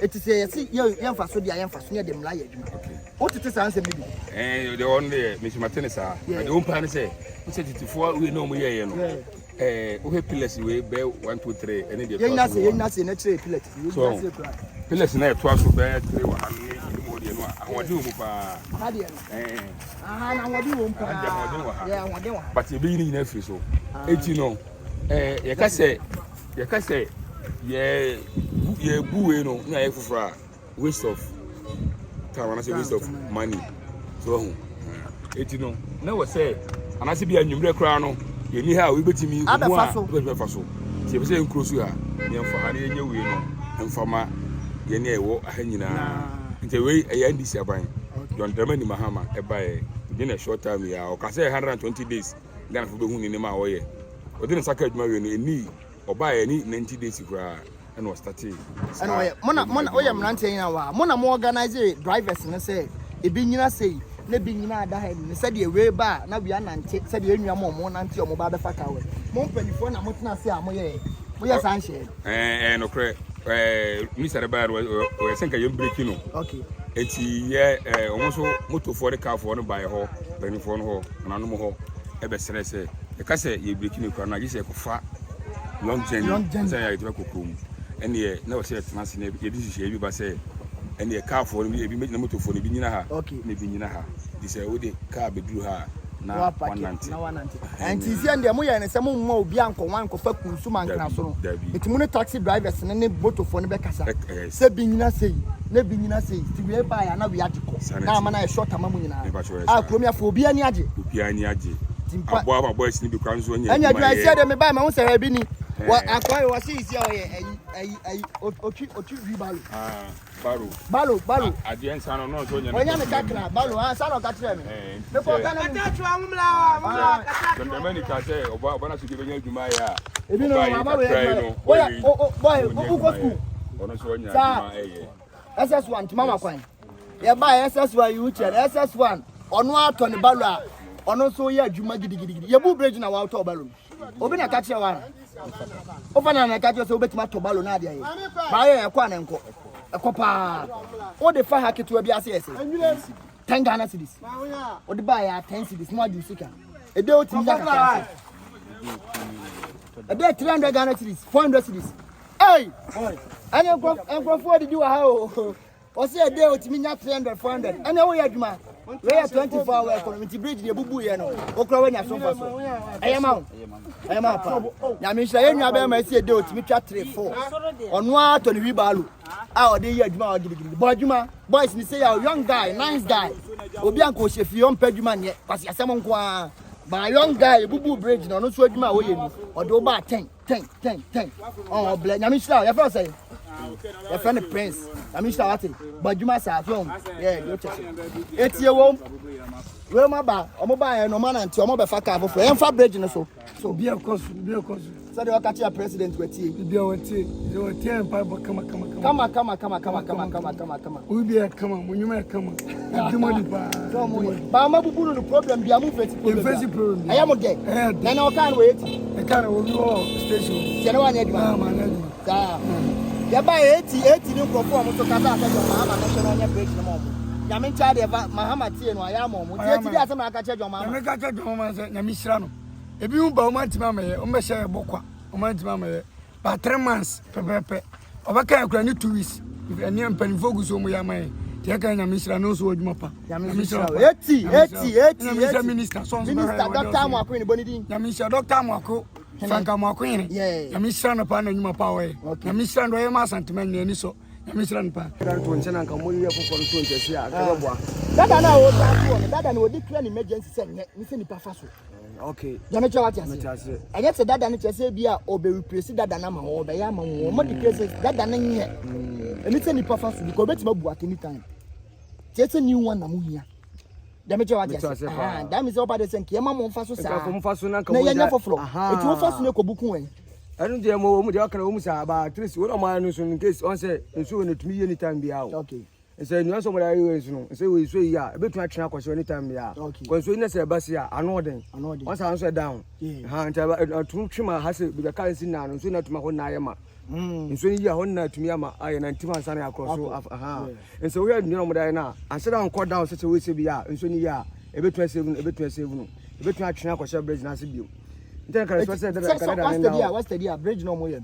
E: it is say yen fa so dia yen fa so na dem la ya adwuma what it is answer me
H: the one there me matene sa the one pan say we say 24 we no mo ye no we have pillars we be 1 2 3 and then the
E: yen na say na chere pillars you say
H: pillars na to aso be 3 1 awode wo pa
E: ade na awode wo pa ya awode wo
H: but e be yin nyina free so eti no ye ka se ye buwe no na ye fufura waste of time and waste of money so eti no na we say anase bia nwumre kra no ye ni ha we betimi mu a be fa so se be say nkrosu ha ye mfa ha ne ye we no mfama ye ne ewo ha nyina nti we NDC aban John Dramani Mahama ebae within a short time ya o ka say 120 days Ghana fo be hu ni ma wo ye within saka adwuma we no eni obae ni 90 days kura and was started
E: anyway mona oya mrantie yin wa mona mo organize drivers no say e bi nyina say na bi nyina ada ha ni say de we ba na we anante say de enua mo nante o mo ba be fa ka we mo mpanifo na mo tena say a mo ye sanche
H: no kre Mr. Bar we senka yem break no
E: okay
H: enti ye almost motor for the car for no buy ho bani for no ho na no mo ho e be sere se e ka se ye break no kwa na gi se ko fa long journey say ya Kotokuom and ye na we say tena se na ye di hye bi ba say and ye car for no bi na motor for no bi nyina ha na bi nyina ha di say we de car be duru ha na 190
E: and isi and mo ye ne se mo mma obi anko wan ko fa kunsuma nkra so no etimu ne taxi drivers ne botofo ne be kasa se bi nyina sei na bi nyina sei ti we ba ya na we agiko na ama na e short ama mo nyina a kromia fo obi ani age
H: Abo boys ni bi kwan so nya.
E: Anya dry say dem buy my won say ha bi ni. Wa akwai wa see ochi ribalo. Balo.
H: Adien san no so nya.
E: Onya me kakra balo san no kakra me. Me ko kana me
F: Kata chwa mumla.
H: Dem me ni ka say oba na so bi nya adwuma ya.
E: Ebi no mama we. Boy, who go school?
H: Ono so nya adwuma eye.
E: SS1 mama kwan. Ye buy SS1 you check SS1. Ono ato ne balo a ono so ye adwuma gidigidi. Ye bu bridge na wa auto balo. Obi na kakra wa. Ofa na kakra so obetima to balo na dia ye. Ba ye kwa na nko. Ekopa. O de fa haketo bi ase ese. 10 Ghana cedis. O de buy ya 10 cedis no adu sika. E de o ti ya kakra. E de 300 Ghana cedis, 400 cedis. Hey! Ani enko for did you ha o. O say e de o ti nya 300, 400. Ani wo ya adwuma. We are 24 hour economy bridge de bubu ye no. O kro we nya so fa so. Ayama pa. Ya me hira ye nwa be ma say e de o ti mi twa 3 4. Ono a to ni wi baalo. Ah, o de ye adwuma o gidigidi. Bo adwuma, boys ni say you young guy, nice guy. Obi anko shefi on pa adwuma ne. Kwasi asem nko a. Ba young guy bubu bridge no so adwuma wo ye ni. O de o ba 10. Oh, bless. Nyami shira, ya fa say. Ya fa ne prince. Nyami shira wate. Ba adwuma sa so. Yeah, go check. Etie wo. We ma ba, o mo ba e no man anti, o mo be fa ka fofo. En fa bridge no so.
B: So be a cause.
E: So they catch your president wetie.
B: Be a wetie. They were 10 pipe come. We be a come, when you may come. Do money ba.
E: Ba ma bubu no problem bi amu face problem. I am okay. Na na o kan wait.
B: E kan wo go station.
E: Se na wa na adwuma. Da. Ya ba 80 ni nkofo mo to kata aka jo Mahama national nya bridge no mo. Ya me ncha de Mahama tie no aya mo. Tie di asem aka che jo Mahama.
B: Ya me ka che jo Mahama se nya mi hira no. Ebi un ba o man tima me, o me share bokwa. O man tima me. Ba 3 months pepepe. O ba kan akura ni 2 weeks. If any mpanifo gu so mo ya man. Tie kan nya mi hira no so odwuma pa.
E: Ya mi hira 80.
B: Minister
E: Dr. Amoakohene bonidi.
B: Ya mi hira Dr. Amoakohene. Ya mi hira no pa na nyuma pa we. Ya mi hira ndo ye ma sentiment ni so. Ya mi hira no pa.
A: To nchena nka mo ye fofo nto nchesi a ka boa.
E: Dada na o ta ko no dada na o declare an emergency say ni se nipa fa so.
A: Okay.
E: Ya me chawa tiase. Enye se dada ni tiase bia o be replace dada na ma o be ya ma wo mo declare dada na nye. Eni se nipa fa so bi ko betima bu at any time. Tiase new one na mo hia. Ya me chawa tiase. That means oba de senke ma mo fa so sa.
A: Ka mo fa so na ka
E: mo. Na ya foforo. Eti wo fa so ne ko buku en.
A: Anu de mo de akara wo sa ba at least wo ma no so in case on say enso na tumi any time bia o.
E: Okay.
A: Say no so mo da you enso no. Say we so ya e betu atwena kwase any time bia. Ko so ina say basi ya anu den. Once an so down. Ha nta tumi twema ha say bi ka nsi na no so na tuma ho na ye ma. Enso ni ya ho na tumi ama aye na ntima san ya cross so and so we are no mo da na an say down down say we say bia enso ni ya e betu save no. E betu atwena kwase bridge na se bio.
E: What's the deal? Bridge no more.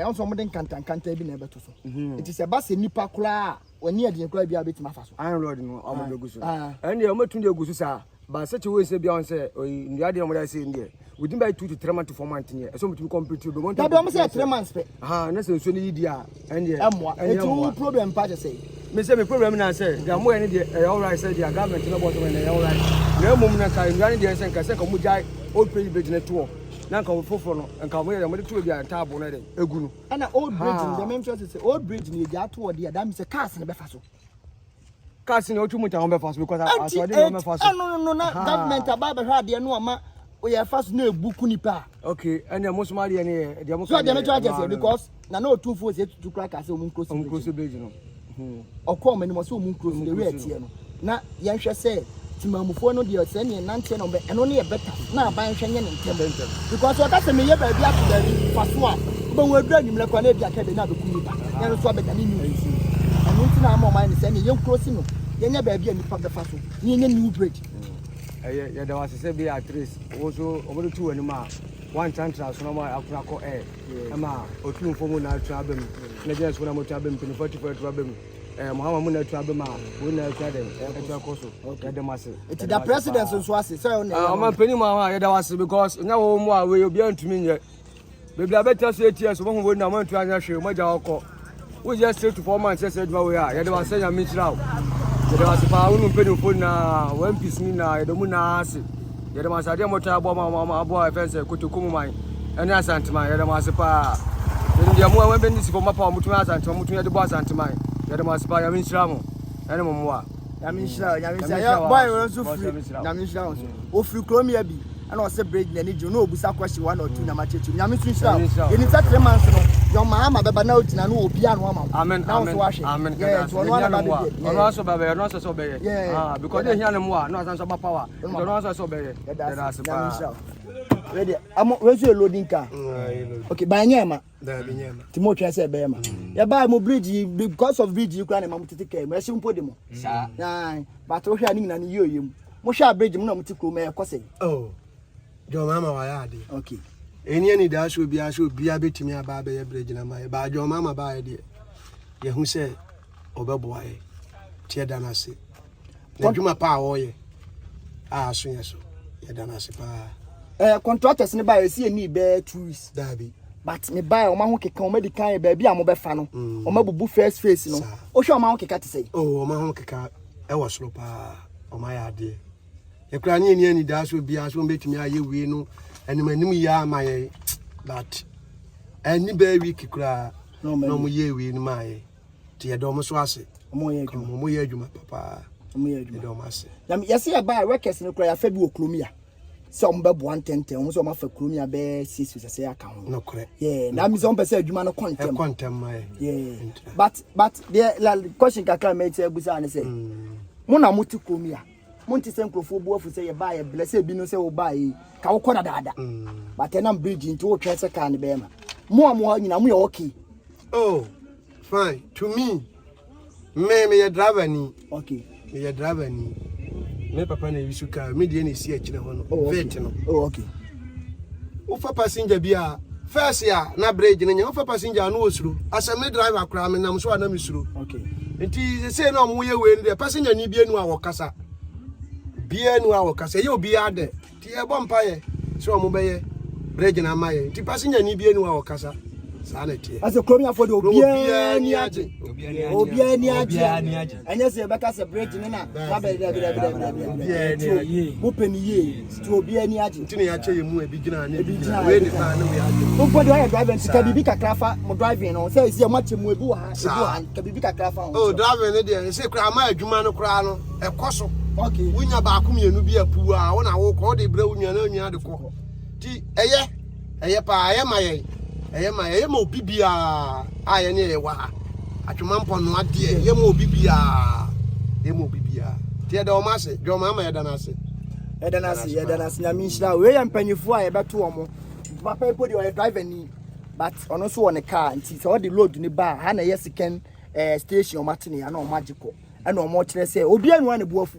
E: Also, more than can't be never to so. It is a bus in Nipa Kula when near the employee be a bit mafaso. I am Lord no Amagosu. And the Omotunde Gususa, but such a way say beyond say, or in the idea of what I say in there. We didn't buy 2 to 3 months to 4 months in here. So we complete the one. That almost 3 months. That's a sunny idea. And it's problem, Paja say.
A: Mr. Problem now say, the more any all right, said the government no bottom and all right. No moment time, running the Sanka Mujai, old pay business tour. Now come for and come where the two be a table. Egunu. And an old bridge, the main church is old bridge near the toward the Adam is a cast in the Befaso. Casting no too much on Befaso because I saw the no, government about the hard, the no we are first no Bukunipa. Okay, and the most money and the most because no 2 4 to crack as a moon close bridge. Or come and was so moon close the red here. Now, Yansha said, Timamufo no the Oceanian and and only a better now by Shannon and Temple. Because what that's a mere baby after the first one, but we're dragging like one academy now to Kunipa, and so better than you. And one thing I'm on mind is any young crossing, you never be any part the first one, near new bridge. There was a Sabi actress also over 2 anymore. One time, so no Africa air. Emma, or 2 formal travel, Legends when I'm traveling to 44 travel. Mahama muna trabema wona twade etwa koso okay the mass it the president so ase so na penny ma ya da wase because nya wo mu a we obi antumi nye bebi abeta so etia so mo ho na mo antu anya hwe mo ja okọ we just straight to 4 months say dwa we ya da wase nya mi chira o ya da wase pa wonu penny fo na one piece ni na ya da mu na ase
B: yɛde ma asadeɛ mɔtɔ abɔ fɛnsɛ Kotokuom man ɛne Asantema yɛde ma asepa yɛde deɛ mo a wɔbɛ ni sifo mapa mutumi Asantema mutumi yɛde bɔ Asantema yɛde ma asepa yɛme nhyira mo ɛne mo mmoa
E: yɛme nhyira ya boy wɔ nso free yɛme nhyira wo so o free krom ya bi ana ɔsɛ bridge na ni gye no obusa question 1 or 2 na ma chechu yɛme nso nhyira yɛni sa 3 months no your Mahama beba na ogyina no obi ano ama
B: amen amen
E: yeah to ono na ba de
B: ono aso baba ono aso so beye because they hear them wa no asan so ba power ono aso so beye that's
E: yɛme nhyira ready amo we so loading car okay ba nyema
B: da bi nyema
E: timo twa say be ma ya ba mo bridge because of bridge you can ma mutete kai ma shimpo de mo sa but wo hwa ni na ni yoyem mo hwa bridge mo na mutete kro ma e kose
B: oh jo mama wa ya de
E: okay
B: eni ni da so bia betimi aba be ye bridge na ma e ba jo mama ba ye de ye hu se obeboa ye tie da na se na dwuma pa wo ye a so ye so ye da na se pa
E: contractors ni ba esi eni be 2 weeks
B: dabi
E: but me buy o ma ho keka o ma di kan ba bia mo be fa no o ma bubu first face no o hwe o ma ho keka te sei
B: oh o ma ho keka e wo soro pa o ma ya de e kura ni eni da so bia so betimi aye wi no animanim ya ma ye but eni ba week kura no mo ye wi ni ma ye ti ye do mo so ase
E: mo ye
B: adwuma papa mo ye adwuma do mo ase
E: yesi ya buy workers ni kura ya fa bi okromia so on be bo antente on so ma fa kromia be 6 weeks say aka ho
B: no correct
E: yeah na mi so on be say adwuma no contem
B: my
E: yeah but the question kakra me tell busa na say mo na muti kromia mo nti say nkrofo bu afu say ye ba ye bless e bi no say wo ba yi ka wo koda dada but na bridge nti wo twa say ka ne be ma mo nyina mo ye okay
B: oh fine to me ye driver ni
E: okay
B: me ye driver ni me papa na yisu car me de na si akire ho no vet no
E: oh okay
B: wo fa passenger bia first ya na bridge nya wo fa passenger no osuro asa me driver kura me nam so na me suro
E: okay
B: nti say na mo ye we ni passenger ni bia nu a wo kasa ye obi ade ti e bo mpa ye so mo be ye bridge na ma ye nti passenger ni bia nu a wo kasa sa na tie
E: as a kromia for the obi ani age anya se be ka se bridge ni na wa be mo peni ye to obi ani age
B: nti ne ya che ye mu e bi gina na we ni pa na we age
E: mo podi wa driver nti ka bibi kakra fa mo driving no say se mo che mu ebu ha ka bibi kakra fa
B: oh driver ne de se kra ma adwuma no kra no e koso
E: okay
B: wunya ba akomienu bi apu a wo na wo ko de bra wunya na wunya de ko ti eye pa eye ma obibia a ye ne ye wa atwuma mpo no ade ye ma obibia ti da o ma se jo ma ye da na se
E: na mi nhyira we ya mpanyifo a ye beto omo papa epo de o driver ni but ono so on car nti so the load ni ba ha na ye second station o matene ya na o magiko ana o mo kire se obi anu an buafu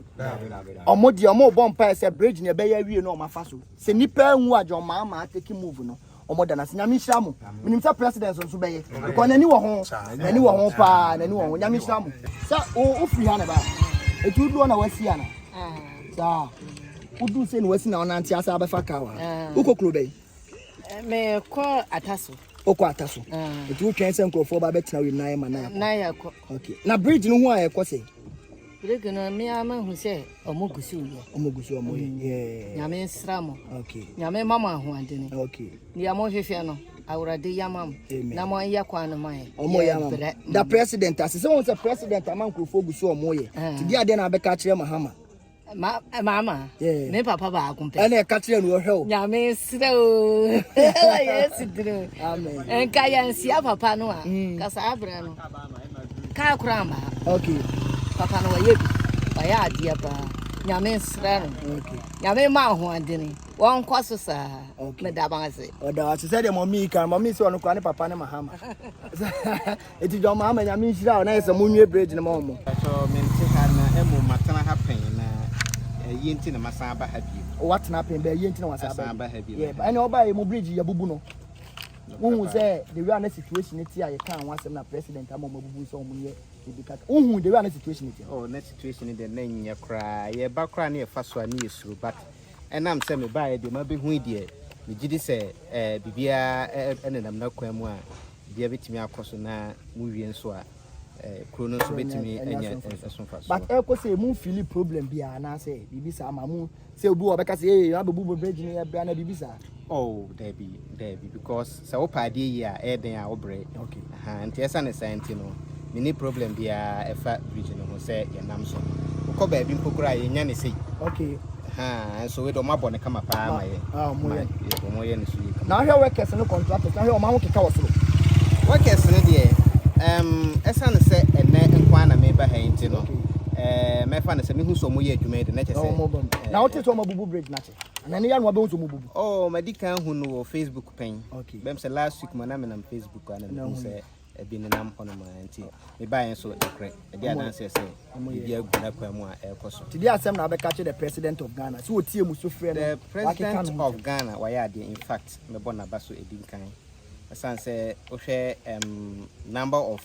E: o mo di o mo bo mpa se bridge ne be ya wie no o mafa so se nipa anu a jo ma take move no o mo dana se nyame hyira mo minim sa president so be ye ko nani wo ho pa nani wo ho nyame hyira mo sa o free ha na ba etu du na wasi ana sa udu se ni wasi na ona anti asa be fa ka wa ukoklo be
F: me ko ataso
E: okwa ataso etu twen se nkrofo ba betina we nan ma
F: na ya ko
E: okay na bridge no ho a ye ko se
F: bridge no me ama hu se omogusu
E: ye
F: nyame sramo
E: okay
F: nyame mama ho andene
E: okay
F: ni amo hwehwe no awurade yamam na mo ya kwa no mai
E: omo yamam da president asese won se president ama nkrofo gusu omo ye ti dia de na be ka kire Mahama
F: mama me papa ba akumpe
E: ene ka kire no hwe o
F: nyame sre o yes dro
E: amen
F: enka yansi papa no a kasa abra no ka kuramba
E: okay
F: papa no waye bi ya ade ba nyame sre no
E: okay
F: nyame ma ho andene won kwaso sa me da ban ase
E: oda ati se de mommy kan mommy se onu kwa ne papa ne Mahama eti jo Mahama nyame hira na yesa munwe bridge ne mo mo
I: so me nti ha na emu matana happen na yenti na masan ba ha bi
E: what na happen be yenti na wasan
I: ba ha bi
E: yeah and oba e mo bridge ya bubu no won say the way na situation ti a ye kan wasem na president ama mo bubu so mo ye ebika won the way na situation ti
I: oh na situation de na nya kra ye ba kra na ye fa so ani yesuru but enam se me ba ye de ma be hu de me gidi se bibia enenam na kwan mu a bia betimi akoso na mu wie nso a krono so betimi enya esonfa so.
E: But eko say mu feel problem bia na say bibisa mamu say obi obeka say eh abebu bridge ni bia na bibisa.
I: Oh, Debbie, because so party ya eden a obre.
E: Okay.
I: Nti esa ne science no. Mini problem bia efa bridge no ho say ye nam so. Ko ba bi mpokura ye nya ne sei.
E: Okay.
I: So we do mabo ne kama pa ma ye. Mo ye ne so ye.
E: Na hwe workers no contractors na hwe o ma ho keka wosoro.
I: Workers ne de esa ne say ene nkwa na me ba ha nti no. Me fa ne say me hu so mo ye adwuma de na che say.
E: Na o te so mabubu bridge na che. Na ne ya no abe so mabubu.
I: Oh, medical hu no Facebook pen.
E: Okay.
I: Bem say last week man na Facebook and me say ebi ne nam kono ma nti me ba yen so ekre e dia dan say e dia gu na kwa mu a ekoso
E: ti dia asem na abeka che the president of Ghana so otie mu so frɛ no
I: the president of Ghana why are in fact me bon na ba so edin kan asan say o hwɛ number of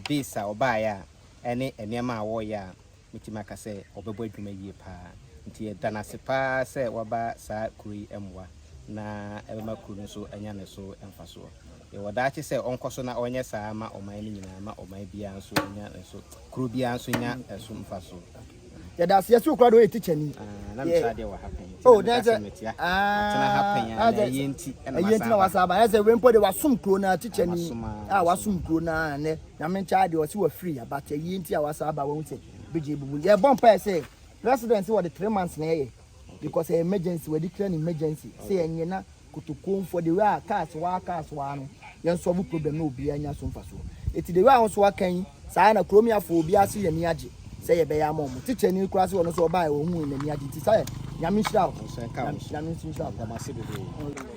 I: days a oba ya ene enema a wo ya mitima ka say obebo adwuma yie pa nti e dana se pa say waba sa kuri emwa na ebema kuru so anya ne so emfa so wadachi say onkoso na onye saa ma oman ni nyina ma oman bia nso nya nso kro bia nso nya eso mfaso
E: ya da se su kwado teacher ni
I: na me sade wa happen
E: oh that's
I: tena happen ya yenti
E: na wasaba ya say wempo de wasum kro na teacher ni wasum kro na ne na me cha de o se wa free about yenti a wasaba wa unse bije bubu ya bompa say president what the 3 months na ye because emergency we declare an emergency say enye na Kotokuom for the way cars wa no yen solve problem no obi anya so mfa so eti the way ahun so akan saa na kromia fo obi ase ye ni age say ye be ya mom teacher ni kura se wono so oba e ohun ni age ti say nyame shira o nyame shira o ma se bebe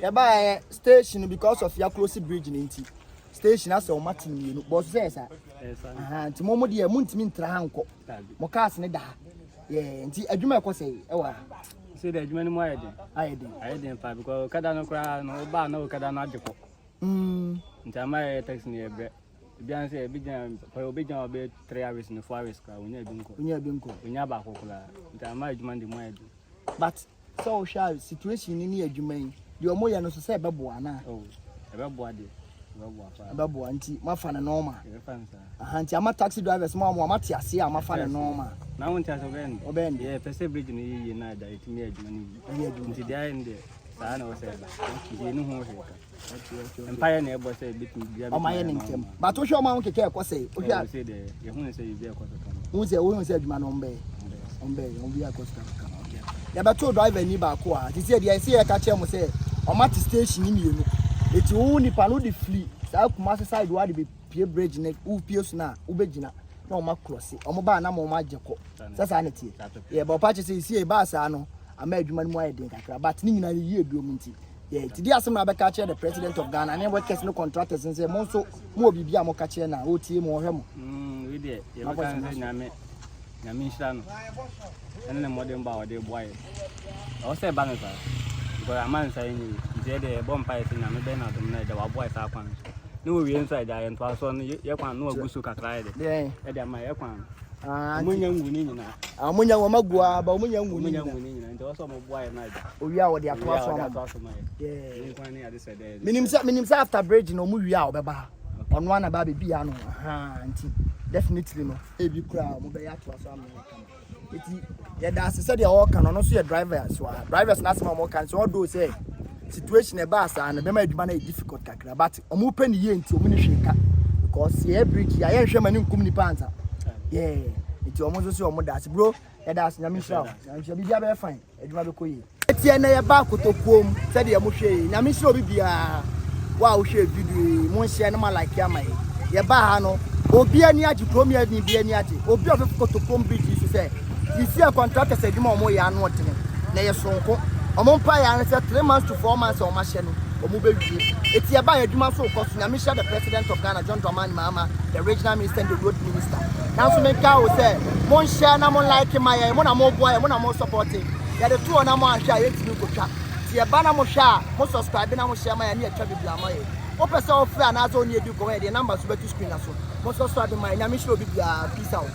E: ye ba station because of ya close bridge ni nti station as o matin ni no boss say sa nti momo de mu ntimi ntra hanko mo cars ne da ye nti adwuma e ko say e wa
J: say the adwuma ni mo ayede pa because kada no kra no ba no kada no adeko nti ama taxi ni ebre bian say bijan obe 3 hours ni 4 hours ka onya binko onya ba kokula nti ama adwuma ndi mo ayede
E: but so sha situation ni adwuma yi de omo ya no so say beboa na
J: beboa de
E: beboa nti mafa na normal nti ama taxi drivers mo amate ase ama fa na normal
J: na won tia so
E: bend
J: yeah pese bridge ni yi na da itimi adwuma ni nti dia ende saa na wo say ba nti ni ho heka empire na ebo say bitimi bia
E: o ma ye ntem but wo hwe o ma won keke e ko say wo hwe
J: say de ye hu say bi e ko so
E: wo say adwuma no ombe bi e ko so kan okay ya ba to driver ni ba ko a ti say dia say e ka che mo say o ma ti station ni mienu eti wo nipa no de free saa kuma side wa de be pie bridge ne wo pie so na wo begina na o ma cross o mo ba na mo ma jeko sasa na tie ye ba pa che say sie ba sa no ama adwuma ni mo ayeden kakra but ni nyina ye eduom nti ye ti di asem na be ka che the president of Ghana and workers no contractors say mo so mo bibia mo ka che na o tie mo hwe mo
J: we dey ye ba kan say nyame nhira no ene mo de mba o de boy o say ba no sa because aman say ni je de bompa ese nyame be na dum na de wa boy sa kwan no we inside there and so no ye kwan no agusu kakra de e de ma ye kwan munya nguni nyina
E: munya wo magua ba munya nguni
J: nyina nti so mo boy na de
E: owi a wo de ato aso ma
J: ni kwan ni ade say de
E: minim say after bridge no mu wi a wo be ba ono na ba be bia no nti definitely no e bi kura mo be ya to aso am eti ye da se de o kan no so ye drivers na asema mo kan so o do say situation e ba asa na be ma adwuma na difficult kakra but omo pe ni ye nti omo ni hweka because ye bridge ya ye hwe mani nkum ni panza yeah nti omo so omo da bro ye da nyame hira nyame bibia be fine adwuma be koyi eti na ye ba Kotokuom se de mo hwe nyame hira obi bia wa wo hwe video mo share na ma like ya mai ye ba ha no obi ani agi kromia ni bi ani agi obi of Kotokuom bridge so say you see a contractor say dwuma omo ya no otene na ye sonko omo pa ya say 3 months to 4 months omo hye no omo be wie eti e ba ya dwuma so koso na me share the president of Ghana John Dramani Mahama the regional minister and the road minister now so make ka o say mon share na mon like my mo na mo boy mo na mo support ya the two na mo ahwe ya timi ko twa ti e ba na mo hwe mo subscribe na mo share my na e twa bibla ma ye o pese o free na so ni edi ko we the number so be to screen na so mo subscribe my na me share obi bia peace out.